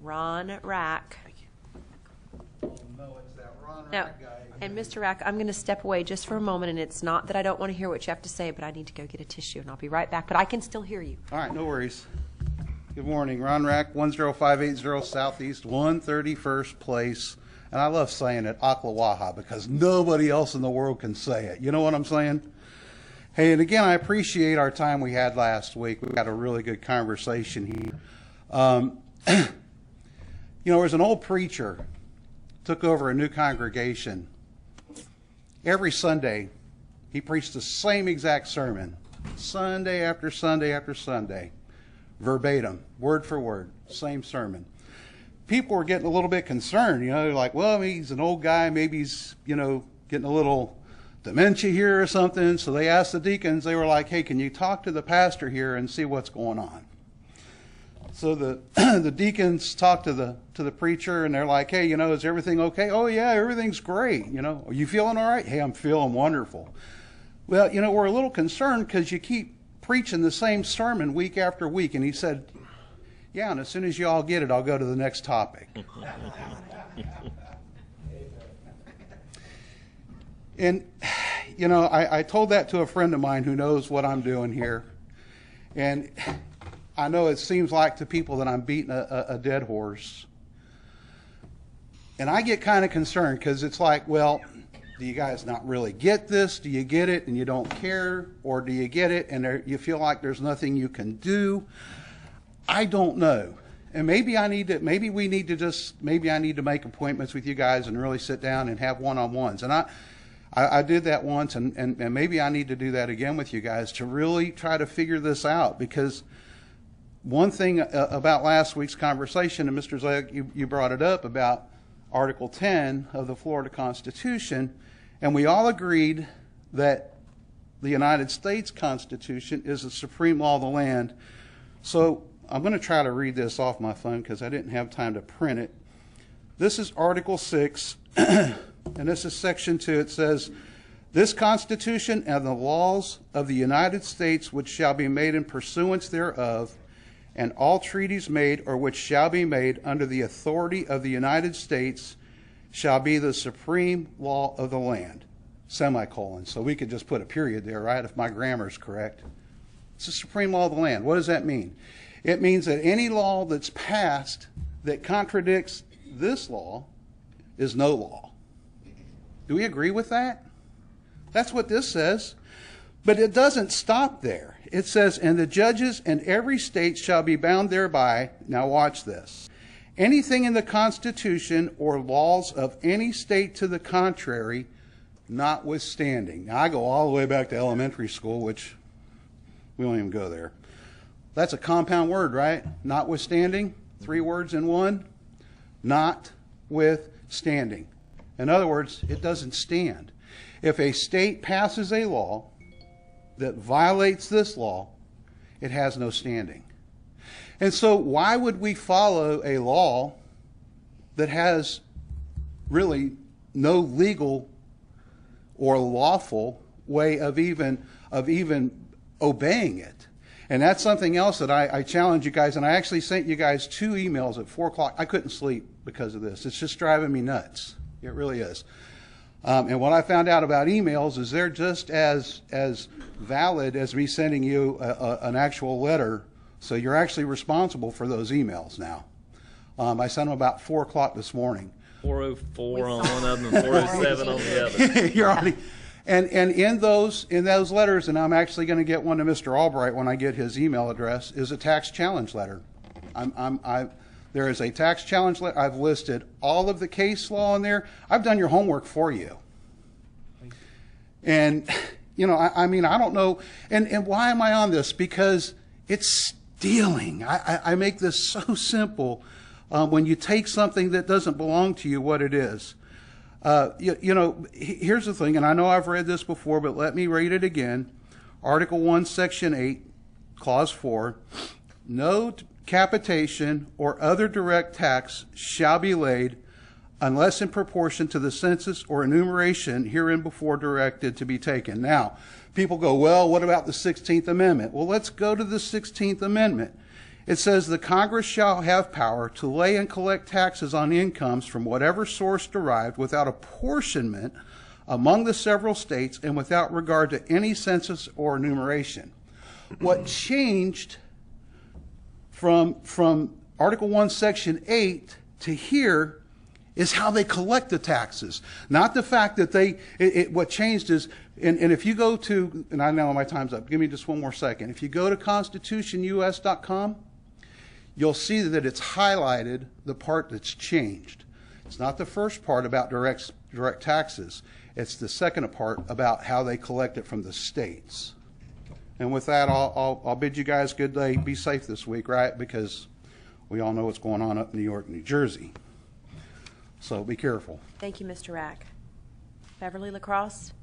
Ron Rack. No, it's that Ron No, Rack guy. and Mr. Rack, I'm going to step away just for a moment, and it's not that I don't want to hear what you have to say, but I need to go get a tissue, and I'll be right back. But I can still hear you. All right, no worries. Good morning. Ron Rack, 10580 Southeast 131st Place. And I love saying it, Ocklawaha, because nobody else in the world can say it. You know what I'm saying? Hey, and again, I appreciate our time we had last week. We had a really good conversation here. You know, there's an old preacher, took over a new congregation. Every Sunday, he preached the same exact sermon, Sunday after Sunday after Sunday, verbatim, word for word, same sermon. People were getting a little bit concerned, you know, they're like, well, he's an old guy, maybe he's, you know, getting a little dementia here or something. So they asked the deacons, they were like, hey, can you talk to the pastor here and see what's going on? So the deacons talked to the preacher, and they're like, hey, you know, is everything okay? Oh yeah, everything's great. You know, are you feeling all right? Hey, I'm feeling wonderful. Well, you know, we're a little concerned because you keep preaching the same sermon week after week. And he said, yeah, and as soon as you all get it, I'll go to the next topic. And, you know, I told that to a friend of mine who knows what I'm doing here. And I know it seems like to people that I'm beating a dead horse. And I get kind of concerned because it's like, well, do you guys not really get this? Do you get it and you don't care? Or do you get it and you feel like there's nothing you can do? I don't know. And maybe I need to make appointments with you guys and really sit down and have one-on-ones. And I did that once, and maybe I need to do that again with you guys to really try to figure this out. Because one thing about last week's conversation, and Mr. Zeg, you brought it up about Article 10 of the Florida Constitution, and we all agreed that the United States Constitution is the supreme law of the land. So I'm going to try to read this off my phone because I didn't have time to print it. This is Article 6, and this is Section 2. It says, this Constitution and the laws of the United States which shall be made in pursuance thereof, and all treaties made or which shall be made under the authority of the United States shall be the supreme law of the land. Semicolon. So we could just put a period there, right, if my grammar's correct. It's the supreme law of the land. What does that mean? It means that any law that's passed that contradicts this law is no law. Do we agree with that? That's what this says. But it doesn't stop there. It says, and the judges in every state shall be bound thereby. Now watch this. Anything in the Constitution or laws of any state to the contrary, notwithstanding. Now I go all the way back to elementary school, which we won't even go there. That's a compound word, right? Notwithstanding, 3 words in one. Notwithstanding. In other words, it doesn't stand. If a state passes a law that violates this law, it has no standing. And so why would we follow a law that has really no legal or lawful way of even obeying it? And that's something else that I challenge you guys, and I actually sent you guys 2 emails at 4 o'clock. I couldn't sleep because of this. It's just driving me nuts. It really is. And what I found out about emails is they're just as valid as me sending you an actual letter. So you're actually responsible for those emails now. I sent them about 4 o'clock this morning. 404 on one of them and 407 on the other. You're already, and in those letters, and I'm actually going to get one to Mr. Albright when I get his email address, is a tax challenge letter. There is a tax challenge letter. I've listed all of the case law in there. I've done your homework for you. And, you know, I mean, I don't know. And why am I on this? Because it's stealing. I make this so simple when you take something that doesn't belong to you, what it is. You know, here's the thing, and I know I've read this before, but let me read it again. Article 1, Section 8, Clause 4. No capitation or other direct tax shall be laid unless in proportion to the census or enumeration herein before directed to be taken. Now, people go, well, what about the 16th Amendment? Well, let's go to the 16th Amendment. It says the Congress shall have power to lay and collect taxes on incomes from whatever source derived without apportionment among the several states and without regard to any census or enumeration. What changed from Article 1, Section 8 to here is how they collect the taxes. Not the fact that what changed is, and if you go to, and I know my time's up, give me just one more second. If you go to constitutionus.com, you'll see that it's highlighted the part that's changed. It's not the first part about direct taxes. It's the second part about how they collect it from the states. And with that, I'll bid you guys good day. Be safe this week, right? Because we all know what's going on up in New York, New Jersey. So be careful. Thank you, Mr. Rack. Beverly LaCrosse?